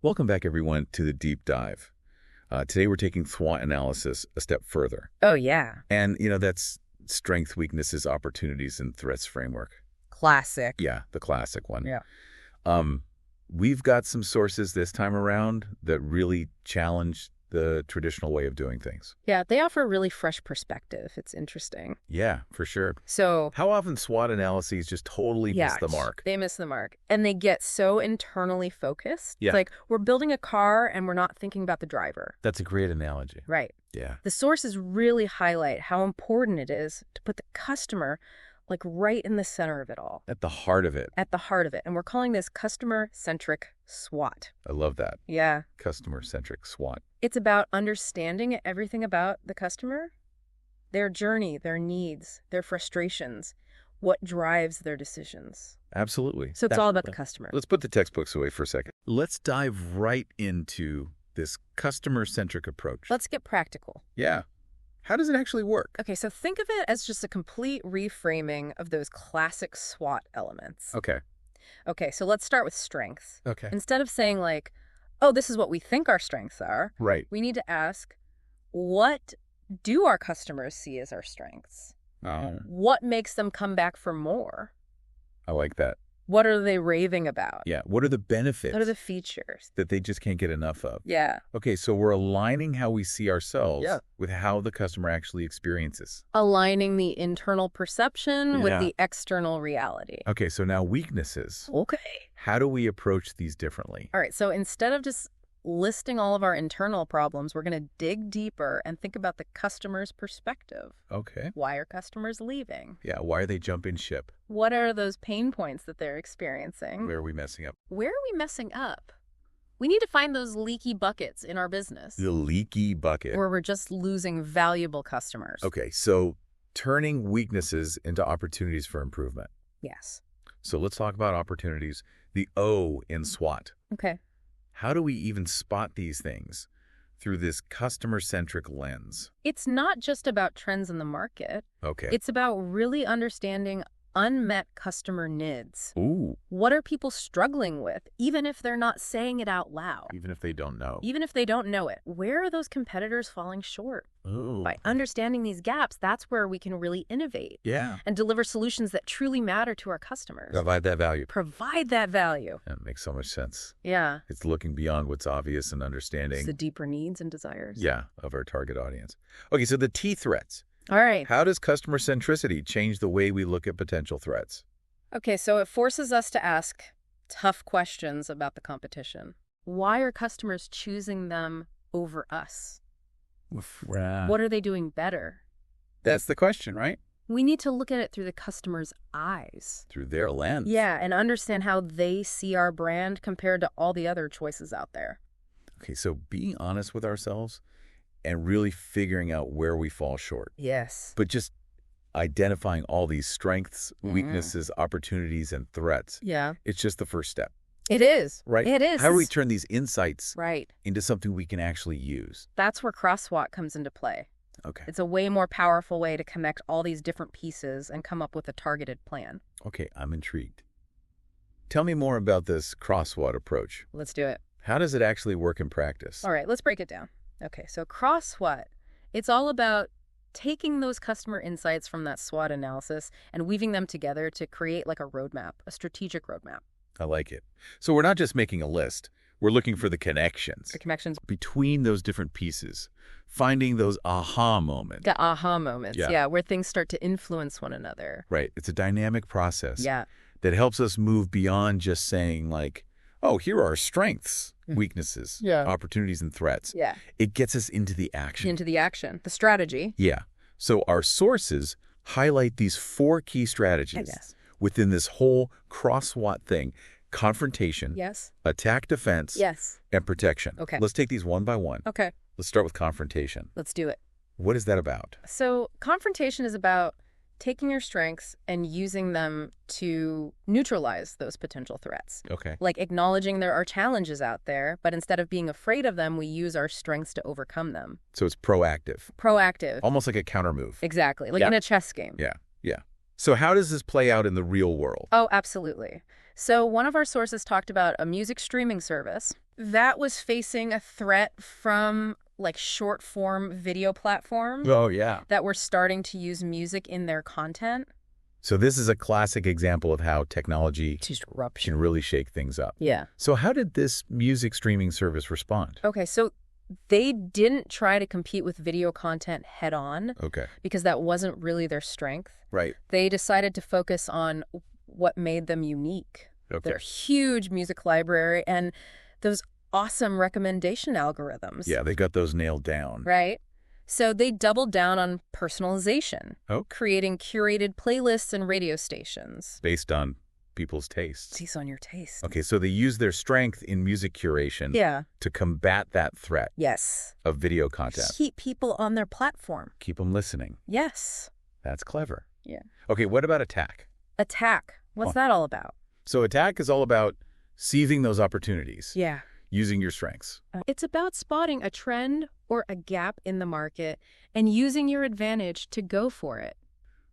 Welcome back, everyone, to the deep dive. Today, we're taking SWOT analysis a step further. Oh, yeah. And, that's strength, weaknesses, opportunities, and threats framework. Classic. Yeah, the classic one. Yeah. We've got some sources this time around that really challenge the traditional way of doing things. Yeah, they offer a really fresh perspective. It's interesting. Yeah, for sure. So, How often SWOT analyses just totally miss the mark? They miss the mark. And they get so internally focused. Yeah. It's like we're building a car and we're not thinking about the driver. That's a great analogy. Right. Yeah. The sources really highlight how important it is to put the customer right in the center of it all. At the heart of it. At the heart of it. And we're calling this customer-centric SWOT. I love that. Yeah. Customer-centric SWOT. It's about understanding everything about the customer, their journey, their needs, their frustrations, what drives their decisions. Absolutely. So it's all about the customer. Let's put the textbooks away for a second. Let's dive right into this customer-centric approach. Let's get practical. Yeah. How does it actually work? Okay, so think of it as just a complete reframing of those classic SWOT elements. Okay. Okay, so let's start with strengths. Okay. Instead of saying oh, this is what we think our strengths are, Right. we need to ask, what do our customers see as our strengths? What makes them come back for more? I like that. What are they raving about? Yeah. What are the benefits What are the features? that they just can't get enough of? Yeah. Okay, so we're aligning how we see ourselves Yeah. with how the customer actually experiences. Aligning the internal perception with Yeah. the external reality. Okay, so now weaknesses. Okay. How do we approach these differently? All right, so instead of just listing all of our internal problems, we're going to dig deeper and think about the customer's perspective. Okay. Why are customers leaving? Yeah, why are they jumping ship? What are those pain points that they're experiencing? Where are we messing up? Where are we messing up? We need to find those leaky buckets in our business The leaky bucket. where we're just losing valuable customers. Okay, so turning weaknesses into opportunities for improvement. Yes. So let's talk about opportunities, the O in SWOT. Okay. How do we even spot these things through this customer-centric lens? It's not just about trends in the market. Okay. It's about really understanding unmet customer needs. Ooh, What are people struggling with, even if they're not saying it out loud? even if they don't know. Even if they don't know it, where are those competitors falling short? Ooh. By understanding these gaps, that's where we can really innovate Yeah. and deliver solutions that truly matter to our customers. Provide that value. Provide that value. That makes so much sense. Yeah. It's looking beyond what's obvious and It's understanding, the deeper needs and desires. yeah, of our target audience. Okay, so the T threats. All right. How does customer centricity change the way we look at potential threats? Okay, so it forces us to ask tough questions about the competition. Why are customers choosing them over us? What are they doing better? That's the question, right? We need to look at it through the customer's eyes. Through their lens. Yeah, and understand how they see our brand compared to all the other choices out there. Okay, so being honest with ourselves and really figuring out where we fall short. Yes. But just identifying all these strengths, weaknesses, opportunities, and threats. Yeah. It's just the first step, It is. right? It is. How do we turn these insights Right. into something we can actually use? That's where Cross SWOT comes into play. Okay. It's a way more powerful way to connect all these different pieces and come up with a targeted plan. Okay, I'm intrigued. Tell me more about this Cross SWOT approach. Let's do it. How does it actually work in practice? All right, let's break it down. Okay, so Cross SWOT, it's all about taking those customer insights from that SWOT analysis and weaving them together to create a roadmap, a strategic roadmap. I like it. So we're not just making a list. We're looking for the connections The connections, between those different pieces, finding those aha moments. the aha moments, Yeah. yeah, where things start to influence one another. Right. It's a dynamic process Yeah, that helps us move beyond just saying oh, here are our strengths, weaknesses, Yeah. opportunities, and threats. yeah, It gets us into the action. into the action, the strategy. Yeah. So our sources highlight these 4 key strategies Yes. within this whole Cross SWOT thing: confrontation, Yes, attack defense, yes. and protection. Okay. Let's take these one by one. Okay, Let's start with confrontation. let's do it. What is that about? So confrontation is about taking your strengths and using them to neutralize those potential threats. Okay. Like acknowledging there are challenges out there, but instead of being afraid of them, we use our strengths to overcome them. So it's proactive, Proactive. almost like a counter move. Exactly. Like Yeah. in a chess game. Yeah. Yeah. So how does this play out in the real world? Oh, absolutely. So one of our sources talked about a music streaming service That was facing a threat from like short-form video platforms Oh, yeah. that were starting to use music in their content. So this is a classic example of how technology Disruption. can really shake things up. Yeah. So how did this music streaming service respond? Okay, so they didn't try to compete with video content head-on Okay. because that wasn't really their strength. Right. They decided to focus on what made them unique. Okay. Their huge music library and those awesome recommendation algorithms. Yeah, they got those nailed down. Right? So they doubled down on personalization, creating curated playlists and radio stations. Based on people's tastes. Based on your taste. Okay, so they use their strength in music curation to combat that threat Yes. of video content. Keep people on their platform. Keep them listening. Yes. That's clever. Yeah. Okay, what about attack? Attack. What's that all about? So attack is all about seizing those opportunities. Yeah. Using your strengths. It's about spotting a trend or a gap in the market and using your advantage to go for it.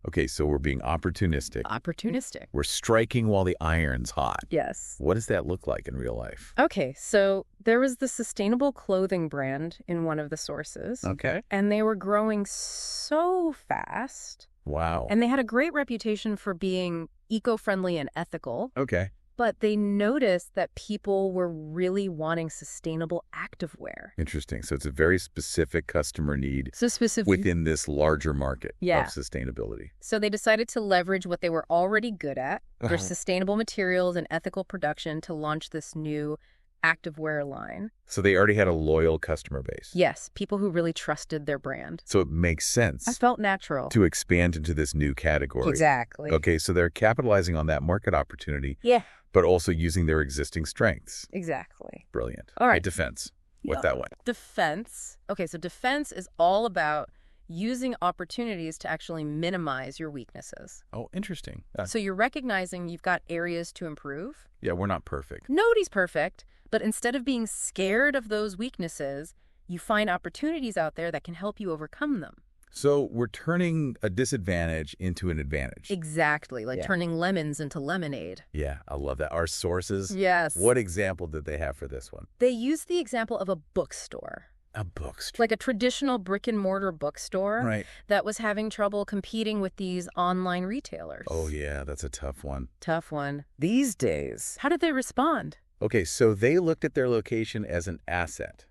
Okay, so we're being opportunistic. Opportunistic. We're striking while the iron's hot. Yes. What does that look like in real life? Okay, so there was the sustainable clothing brand in one of the sources. Okay. And they were growing so fast. Wow. And they had a great reputation for being eco-friendly and ethical. Okay. But they noticed that people were really wanting sustainable activewear. Interesting. So it's a very specific customer need So specific. within this larger market Yeah. of sustainability. So they decided to leverage what they were already good at, their sustainable materials and ethical production, to launch this new activewear line. So they already had a loyal customer base. Yes, people who really trusted their brand. So it makes sense I felt natural. to expand into this new category. Exactly. Okay, so they're capitalizing on that market opportunity, Yeah, but also using their existing strengths. exactly. Brilliant. All right. Defense. What that one? Defense. Okay, so defense is all about using opportunities to actually minimize your weaknesses. Oh, interesting. So you're recognizing you've got areas to improve. Yeah, we're not perfect. Nobody's perfect, but instead of being scared of those weaknesses, you find opportunities out there that can help you overcome them. So we're turning a disadvantage into an advantage. Exactly, like turning lemons into lemonade. Yeah, I love that. Our sources. Yes. What example did they have for this one? They used the example of a bookstore. A bookstore. Like a traditional brick-and-mortar bookstore Right. that was having trouble competing with these online retailers. Oh, yeah, that's a tough one. Tough one. These days. How did they respond? Okay, so they looked at their location as an asset,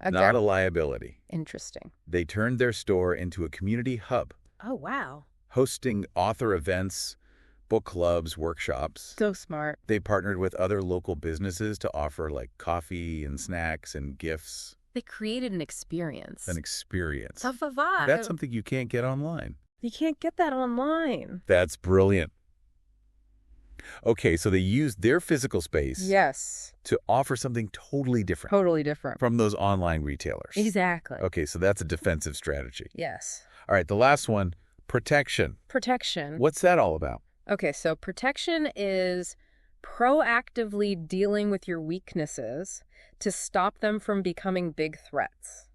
not a liability. Interesting. They turned their store into a community hub, Oh, wow. hosting author events, book clubs, workshops. So smart. They partnered with other local businesses to offer like coffee and snacks and gifts. They created an experience. An experience. Tough a vibe. That's something you can't get online. You can't get that online. That's brilliant. Okay, so they used their physical space Yes. to offer something totally different Totally different. from those online retailers. Exactly. Okay, so that's a defensive strategy. Yes. All right, the last one, protection. Protection. What's that all about? Okay, so protection is proactively dealing with your weaknesses to stop them from becoming big threats.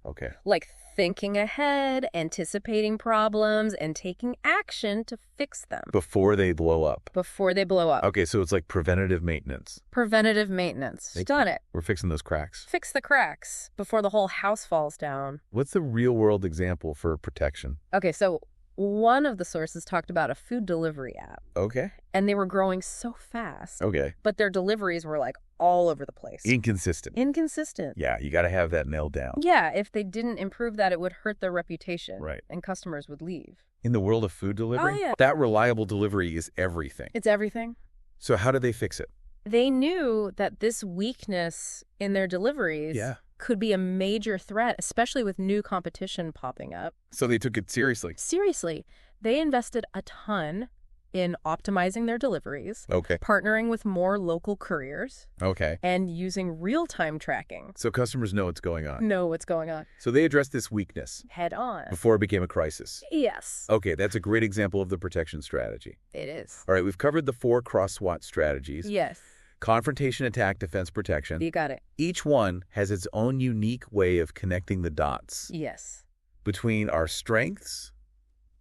Okay. Like thinking ahead, anticipating problems, and taking action to fix them Before they blow up. before they blow up. Okay, so it's like preventative maintenance. Preventative maintenance. Done it. We're fixing those cracks. Fix the cracks before the whole house falls down. What's the real-world example for protection? Okay, so one of the sources talked about a food delivery app, Okay. and they were growing so fast, Okay. but their deliveries were like all over the place. Inconsistent. Inconsistent. Yeah, you got to have that nailed down. Yeah, if they didn't improve that, it would hurt their reputation. Right. And customers would leave. In the world of food delivery, Oh, yeah. that reliable delivery is everything. It's everything. So how did they fix it? They knew that this weakness in their deliveries could be a major threat, especially with new competition popping up. So they took it seriously. Seriously, they invested a ton in optimizing their deliveries, Okay. partnering with more local couriers, Okay. and using real-time tracking. So customers know what's going on. Know what's going on. So they addressed this weakness Head on. before it became a crisis. Yes, Okay, that's a great example of the protection strategy. it is. All right, we've covered the 4 Cross SWOT strategies. Yes, Confrontation, attack, defense, protection. you got it. Each one has its own unique way of connecting the dots Yes. between our strengths,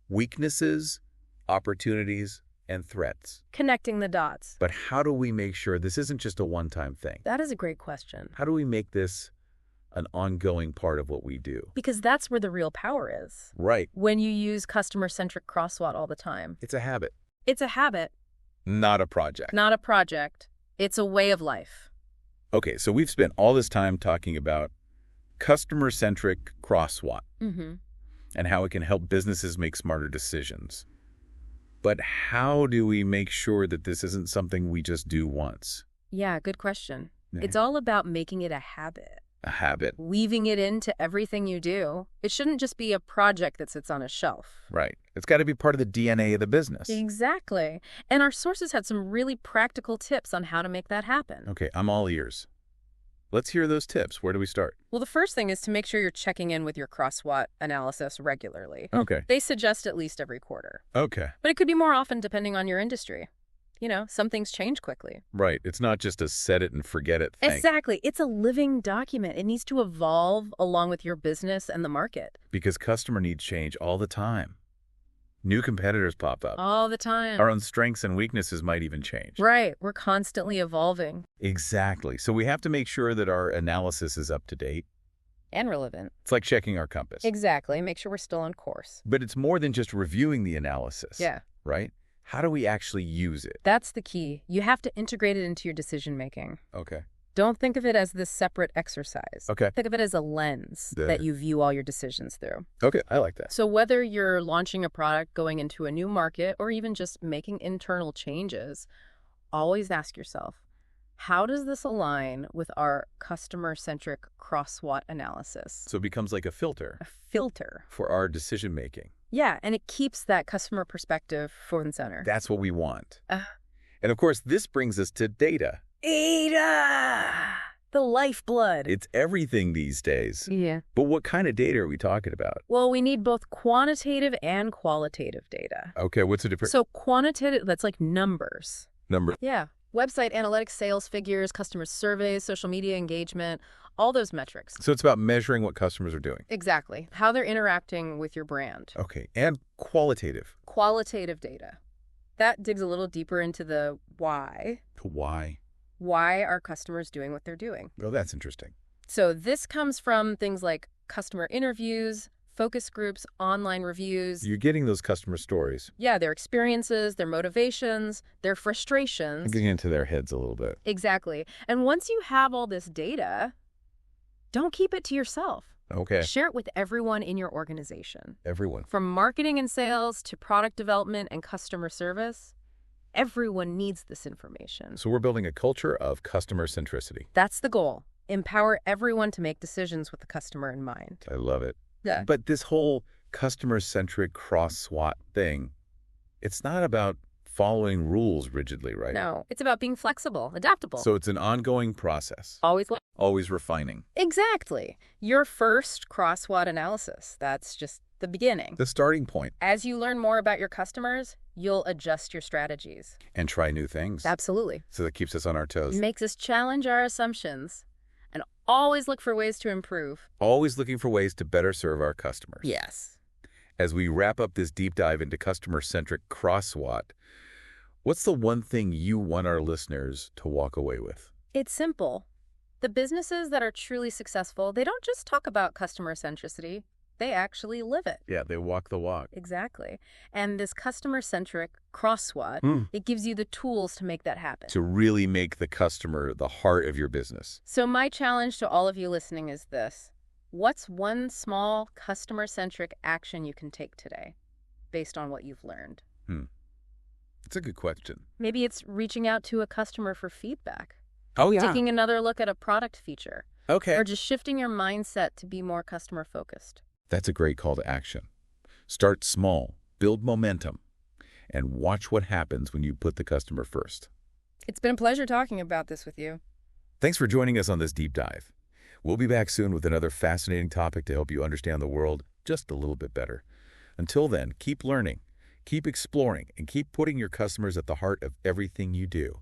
weaknesses, opportunities, and threats. Connecting the dots. But how do we make sure this isn't just a one-time thing? That is a great question. How do we make this an ongoing part of what we do? Because that's where the real power is. Right. When you use customer-centric Cross SWOT all the time. It's a habit. It's a habit. Not a project. Not a project. It's a way of life. Okay, so we've spent all this time talking about customer-centric Cross SWOT and how it can help businesses make smarter decisions. But how do we make sure that this isn't something we just do once? Yeah, good question. Yeah. It's all about making it a habit. A habit. Weaving it into everything you do. It shouldn't just be a project that sits on a shelf. Right. It's got to be part of the DNA of the business. Exactly. And our sources had some really practical tips on how to make that happen. Okay, I'm all ears. Let's hear those tips. Where do we start? Well, the first thing is to make sure you're checking in with your Cross SWOT analysis regularly. Okay. They suggest at least every quarter. Okay. But it could be more often depending on your industry. You know, some things change quickly. Right. It's not just a set it and forget it thing. Exactly. It's a living document. It needs to evolve along with your business and the market. Because customer needs change all the time. New competitors pop up. All the time. Our own strengths and weaknesses might even change. Right. We're constantly evolving. Exactly. So we have to make sure that our analysis is up to date. And relevant. It's like checking our compass. Exactly. Make sure we're still on course. But it's more than just reviewing the analysis. Yeah. Right? How do we actually use it? That's the key. You have to integrate it into your decision making. Okay. Don't think of it as this separate exercise. Okay. Think of it as a lens that you view all your decisions through. Okay, I like that. So whether you're launching a product, going into a new market, or even just making internal changes, always ask yourself, how does this align with our customer-centric Cross SWOT analysis? So it becomes like a filter. A filter. For our decision making. Yeah, and it keeps that customer perspective front and center. That's what we want. And of course, this brings us to data. Data! The lifeblood. It's everything these days. Yeah. But what kind of data are we talking about? Well, we need both quantitative and qualitative data. Okay, what's the difference? So quantitative, that's like numbers. Number. Yeah. Website analytics, sales figures, customer surveys, social media engagement, all those metrics. So it's about measuring what customers are doing. Exactly. How they're interacting with your brand. Okay, and qualitative. Qualitative data. That digs a little deeper into the why. Why? Why are customers doing what they're doing? Oh, that's interesting. So this comes from things like customer interviews, focus groups, online reviews. You're getting those customer stories. Yeah, their experiences, their motivations, their frustrations. Getting into their heads a little bit. Exactly. And once you have all this data, don't keep it to yourself. Okay. Share it with everyone in your organization. Everyone. From marketing and sales to product development and customer service, everyone needs this information. So we're building a culture of customer centricity. That's the goal. Empower everyone to make decisions with the customer in mind. I love it. Yeah. But this whole customer-centric Cross SWOT thing, it's not about following rules rigidly, right? No, it's about being flexible, adaptable. So it's an ongoing process. Always refining. Exactly. Your first Cross SWOT analysis. That's just the beginning. The starting point. As you learn more about your customers, you'll adjust your strategies. And try new things. Absolutely. So that keeps us on our toes. It makes us challenge our assumptions and always look for ways to improve. Always looking for ways to better serve our customers. Yes. As we wrap up this deep dive into customer-centric Cross SWOT, what's the one thing you want our listeners to walk away with? It's simple. The businesses that are truly successful, they don't just talk about customer centricity. They actually live it. Yeah, they walk the walk. Exactly. And this customer-centric Cross SWOT, it gives you the tools to make that happen. To really make the customer the heart of your business. So my challenge to all of you listening is this. What's one small customer-centric action you can take today based on what you've learned? It's a good question. Maybe it's reaching out to a customer for feedback. Oh, yeah. Taking another look at a product feature. Okay. Or just shifting your mindset to be more customer-focused. That's a great call to action. Start small, build momentum, and watch what happens when you put the customer first. It's been a pleasure talking about this with you. Thanks for joining us on this deep dive. We'll be back soon with another fascinating topic to help you understand the world just a little bit better. Until then, keep learning, keep exploring, and keep putting your customers at the heart of everything you do.